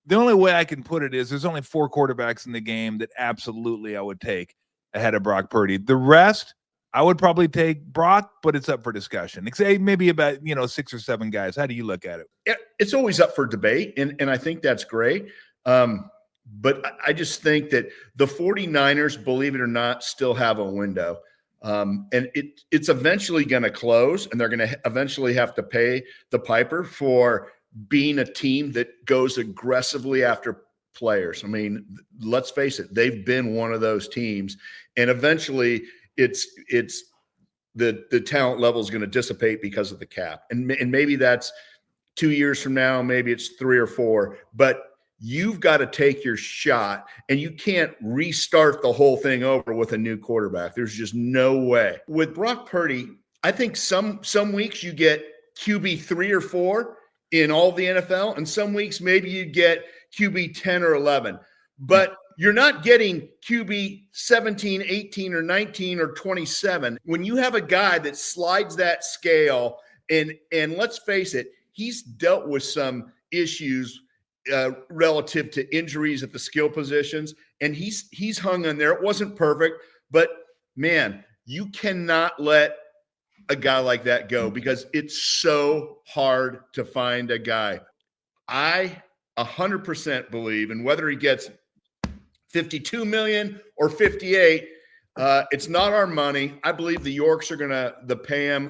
The only way I can put it is there's only 4 quarterbacks in the game that absolutely I would take ahead of Brock Purdy. The rest, I would probably take Brock, but it's up for discussion. Maybe about 6 or 7 guys. How do you look at it? It's always up for debate, and I think that's great. But I just think that the 49ers, believe it or not, still have a window. And it's eventually going to close, and they're going to eventually have to pay the piper for being a team that goes aggressively after players. I mean, let's face it, they've been one of those teams, and eventually it's the talent level is going to dissipate because of the cap. And maybe that's 2 years from now, maybe it's 3 or 4, but you've got to take your shot, and you can't restart the whole thing over with a new quarterback. There's just no way. With Brock Purdy, I think some weeks you get QB 3 or 4 in all the NFL, and some weeks maybe you get QB 10 or 11. But you're not getting QB 17, 18, or 19, or 27. When you have a guy that slides that scale, and let's face it, he's dealt with some issues relative to injuries at the skill positions, and he's hung in there. It wasn't perfect, but man, you cannot let a guy like that go because it's so hard to find a guy. I 100% believe, and whether he gets 52 million or 58, it's not our money. I believe the Yorks are going to pay him